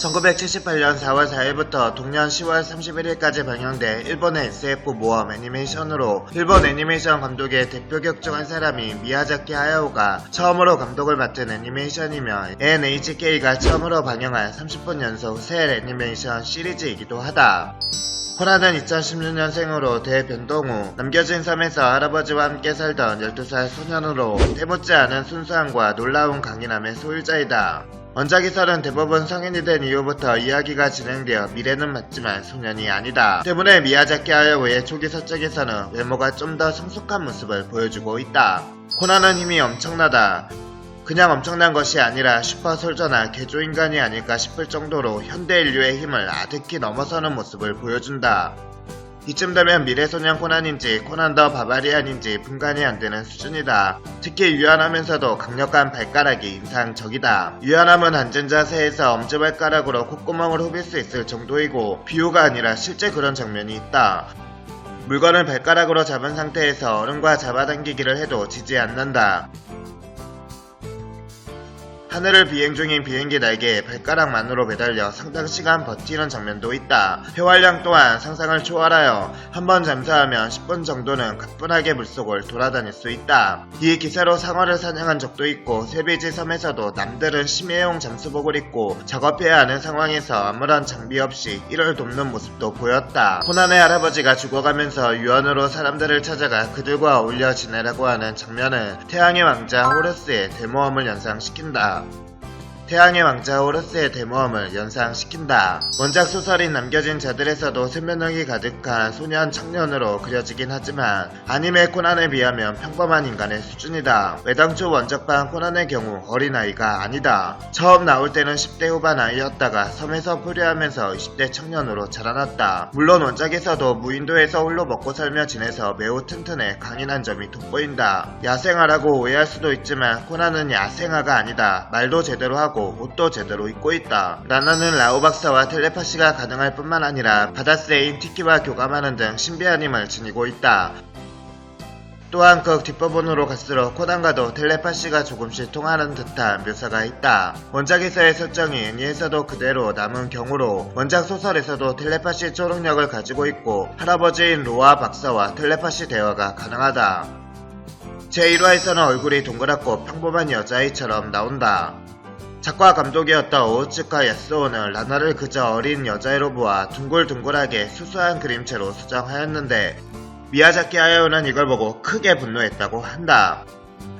1978년 4월 4일부터 동년 10월 31일까지 방영된 일본의 SF 모험 애니메이션으로 일본 애니메이션 감독의 대표격 중 한 사람이 미야자키 하야오가 처음으로 감독을 맡은 애니메이션이며 NHK가 처음으로 방영한 30분 연속 셀 애니메이션 시리즈이기도 하다. 코난은 2016년생으로 대변동 후 남겨진 섬에서 할아버지와 함께 살던 12살 소년으로 때묻지 않은 순수함과 놀라운 강인함의 소유자이다. 원작에서는 대부분 성인이 된 이후부터 이야기가 진행되어 미래는 맞지만 소년이 아니다 때문에 미야자키 하야오의 초기 서적에서는 외모가 좀 더 성숙한 모습을 보여주고 있다. 코난은 힘이 엄청나다. 그냥 엄청난 것이 아니라 슈퍼솔저나 개조인간이 아닐까 싶을 정도로 현대 인류의 힘을 아득히 넘어서는 모습을 보여준다. 이쯤 되면 미래소년 코난인지 코난 더 바바리안인지 분간이 안되는 수준이다. 특히 유연하면서도 강력한 발가락이 인상적이다. 유연함은 앉은 자세에서 엄지발가락으로 콧구멍을 후빌 수 있을 정도이고 비유가 아니라 실제 그런 장면이 있다. 물건을 발가락으로 잡은 상태에서 얼음과 잡아당기기를 해도 지지 않는다. 하늘을 비행 중인 비행기 날개에 발가락만으로 매달려 상당 시간 버티는 장면도 있다. 폐활량 또한 상상을 초월하여 한번 잠수하면 10분 정도는 가뿐하게 물속을 돌아다닐 수 있다. 이 기세로 상어를 사냥한 적도 있고 세비지 섬에서도 남들은 심해용 잠수복을 입고 작업해야 하는 상황에서 아무런 장비 없이 이를 돕는 모습도 보였다. 코난의 할아버지가 죽어가면서 유언으로 사람들을 찾아가 그들과 어울려 지내라고 하는 장면은 태양의 왕자 호르스의 대모험을 연상시킨다. 태양의 왕자 호르스의 대모험을 연상시킨다. 원작 소설인 남겨진 자들에서도 생명력이 가득한 소년 청년으로 그려지긴 하지만 아니메 코난에 비하면 평범한 인간의 수준이다. 외당초 원작판 코난의 경우 어린아이가 아니다. 처음 나올 때는 10대 후반 아이였다가 섬에서 표류하면서 20대 청년으로 자라났다. 물론 원작에서도 무인도에서 홀로 먹고 살며 지내서 매우 튼튼해 강인한 점이 돋보인다. 야생아라고 오해할 수도 있지만 코난은 야생아가 아니다. 말도 제대로 하고 옷도 제대로 입고 있다. 라나는 라오 박사와 텔레파시가 가능할 뿐만 아니라 바다스레인 티키와 교감하는 등 신비한 힘을 지니고 있다. 또한 그 뒷부분으로 갈수록 코난과도 텔레파시가 조금씩 통하는 듯한 묘사가 있다. 원작에서의 설정이 애니에서도 그대로 남은 경우로 원작 소설에서도 텔레파시 초능력을 가지고 있고 할아버지인 로아 박사와 텔레파시 대화가 가능하다. 제1화에서는 얼굴이 동그랗고 평범한 여자아이처럼 나온다. 작가 감독이었던 오우츠카 야스오는 라나를 그저 어린 여자애로 보아 둥글둥글하게 수수한 그림체로 수정하였는데 미야자키 하야오는 이걸 보고 크게 분노했다고 한다.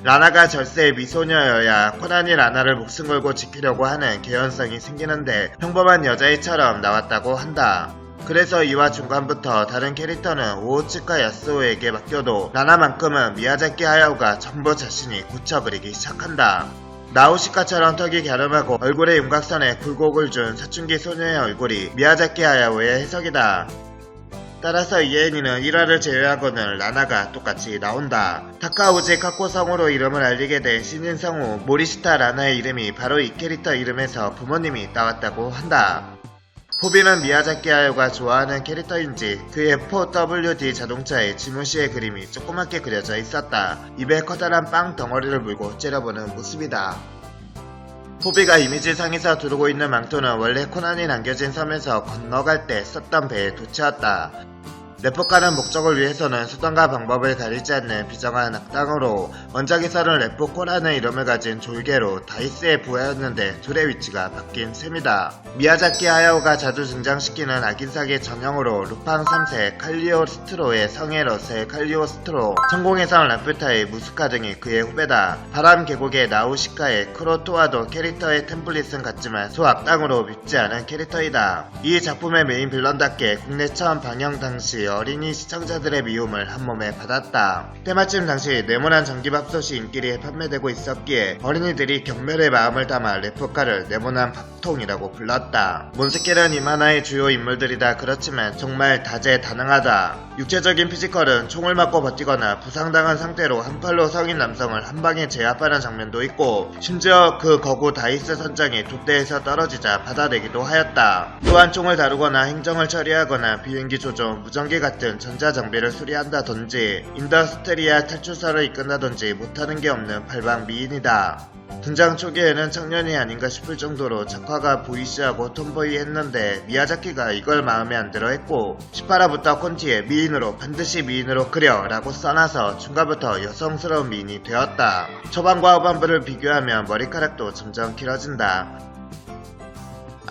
라나가 절세의 미소녀여야 코난이 라나를 목숨 걸고 지키려고 하는 개연성이 생기는데 평범한 여자애처럼 나왔다고 한다. 그래서 2화 중간부터 다른 캐릭터는 오우츠카 야스오에게 맡겨도 라나만큼은 미야자키 하야오가 전부 자신이 고쳐 그리기 시작한다. 나우시카처럼 턱이 갸름하고 얼굴에 윤곽선에 굴곡을 준 사춘기 소녀의 얼굴이 미야자키 하야오의 해석이다. 따라서 이 애니는 1화를 제외하고는 라나가 똑같이 나온다. 타카우지 카코 성우로 이름을 알리게 된 신인 성우 모리시타 라나의 이름이 바로 이 캐릭터 이름에서 부모님이 따왔다고 한다. 포비는 미야자키 하야오가 좋아하는 캐릭터인지 그의 4WD 자동차에 지문씨의 그림이 조그맣게 그려져 있었다. 입에 커다란 빵 덩어리를 물고 째려보는 모습이다. 포비가 이미지상에서 두르고 있는 망토는 원래 코난이 남겨진 섬에서 건너갈 때 썼던 배의 도체였다. 래퍼카는 목적을 위해서는 수단과 방법을 가리지 않는 비정한 악당으로 원작에서는 래퍼 코난의 이름을 가진 졸개로 다이스의 부하였는데 둘의 위치가 바뀐 셈이다. 미야자키 하야오가 자주 등장시키는 악인사기 전형으로 루팡 3세 칼리오스트로의 성의 러셀 칼리오스트로, 천공의 성 라퓨타의 무스카 등이 그의 후배다. 바람 계곡의 나우시카의 크로토와도 캐릭터의 템플릿은 같지만 소악당으로 밉지 않은 캐릭터이다. 이 작품의 메인 빌런답게 국내 처음 방영 당시 어린이 시청자들의 미움을 한몸에 받았다. 때마침 당시 네모난 전기밥솥이 인기리에 판매되고 있었기에 어린이들이 경멸의 마음을 담아 레포카를 네모난 밥통이라고 불렀다. 몬스케는 이 만화의 주요 인물들이다. 그렇지만 정말 다재다능하다. 육체적인 피지컬은 총을 맞고 버티거나 부상당한 상태로 한 팔로 성인 남성을 한 방에 제압하는 장면도 있고 심지어 그 거구 다이스 선장이 돛대에서 떨어지자 받아내기도 하였다. 또한 총을 다루거나 행정을 처리하거나 비행기 조종, 무전기 같은 전자장비를 수리한다든지 인더스트리아 탈출사를 이끈다든지 못하는 게 없는 발방 미인이다. 등장 초기에는 청년이 아닌가 싶을 정도로 작화가 보이시하고 톰보이했는데 미야자키가 이걸 마음에 안 들어 했고 18화부터 콘티에 미인으로 반드시 미인으로 그려 라고 써놔서 중간부터 여성스러운 미인이 되었다. 초반과 후반부를 비교하면 머리카락도 점점 길어진다.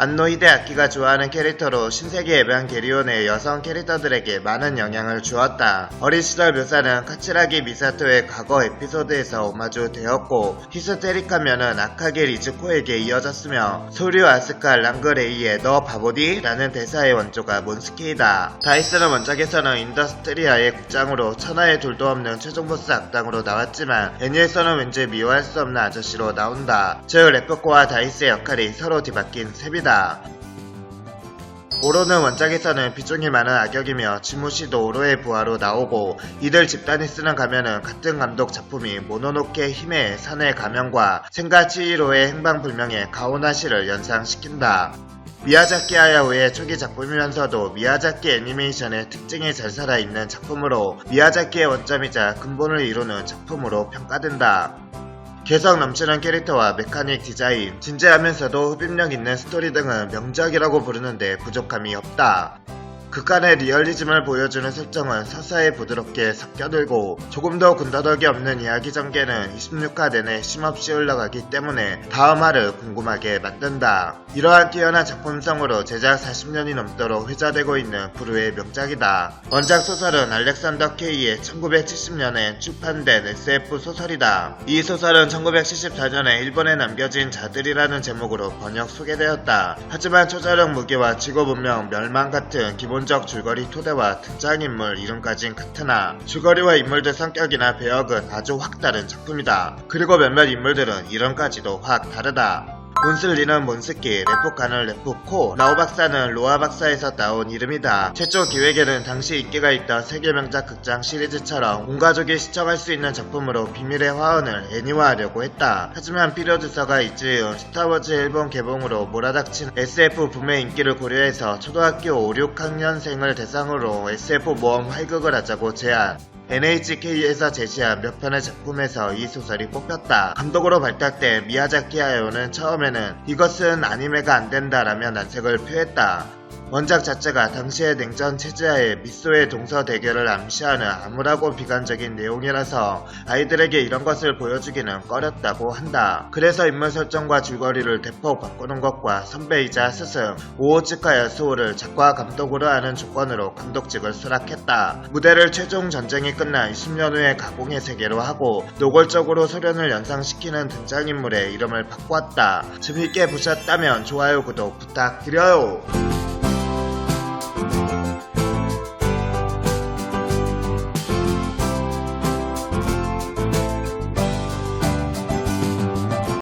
안노 히데아키가 좋아하는 캐릭터로 신세계 에반 게리온의 여성 캐릭터들에게 많은 영향을 주었다. 어린 시절 묘사는 카츠라기 미사토의 과거 에피소드에서 오마주 되었고 히스테릭하면은 아카게 리즈코에게 이어졌으며 소류 아스카 랑그레이의 너 바보디? 라는 대사의 원조가 몬스키이다. 다이스는 원작에서는 인더스트리아의 국장으로 천하의 둘도 없는 최종 보스 악당으로 나왔지만 애니에서는 왠지 미워할 수 없는 아저씨로 나온다. 즉 레프코와 다이스의 역할이 서로 뒤바뀐 셈이다. 오로는 원작에서는 비중이 많은 악역이며 지무시도 오로의 부하로 나오고 이들 집단이 쓰는 가면은 같은 감독 작품이 모노노케 히메의 산의 가면과 센가 치히로의 행방불명의 가오나시를 연상시킨다. 미야자키 하야오의 초기 작품이면서도 미야자키 애니메이션의 특징이 잘 살아있는 작품으로 미야자키의 원점이자 근본을 이루는 작품으로 평가된다. 개성 넘치는 캐릭터와 메카닉 디자인, 진지하면서도 흡입력 있는 스토리 등은 명작이라고 부르는데 부족함이 없다. 극간의 리얼리즘을 보여주는 설정은 서서히 부드럽게 섞여들고 조금 더 군더더기 없는 이야기 전개는 26화 내내 쉼없이 흘러가기 때문에 다음 화를 궁금하게 만든다. 이러한 뛰어난 작품성으로 제작 40년이 넘도록 회자되고 있는 부르의 명작이다. 원작 소설은 알렉산더 K의 1970년에 출판된 SF 소설이다. 이 소설은 1974년에 일본에 남겨진 자들이라는 제목으로 번역 소개되었다. 하지만 초자력 무기와 지구문명 멸망 같은 기본적 줄거리 토대와 등장인물 이름까진 같으나 줄거리와 인물들 성격이나 배역은 아주 확 다른 작품이다. 그리고 몇몇 인물들은 이름까지도 확 다르다. 몬슬리는 몬스키, 레프카는 레프코, 라오 박사는 로아 박사에서 나온 이름이다. 최초 기획에는 당시 인기가 있던 세계명작 극장 시리즈처럼 온 가족이 시청할 수 있는 작품으로 비밀의 화원을 애니화하려고 했다. 하지만 피로드서가 이즈음 스타워즈 일본 개봉으로 몰아닥친 SF 붐의 인기를 고려해서 초등학교 5, 6학년생을 대상으로 SF 모험 활극을 하자고 제안. NHK에서 제시한 몇 편의 작품에서 이 소설이 뽑혔다. 감독으로 발탁된 미야자키 하야오는 처음에는 이것은 아니메가 안된다라며 난색을 표했다. 원작 자체가 당시의 냉전 체제하에 미소의 동서 대결을 암시하는 암울하고 비관적인 내용이라서 아이들에게 이런 것을 보여주기는 꺼렸다고 한다. 그래서 인물 설정과 줄거리를 대폭 바꾸는 것과 선배이자 스승 오오츠카 야스오를 작가 감독으로 하는 조건으로 감독직을 수락했다. 무대를 최종 전쟁이 끝난 20년 후의 가공의 세계로 하고 노골적으로 소련을 연상시키는 등장인물의 이름을 바꾸었다. 재밌게 보셨다면 좋아요 구독 부탁드려요.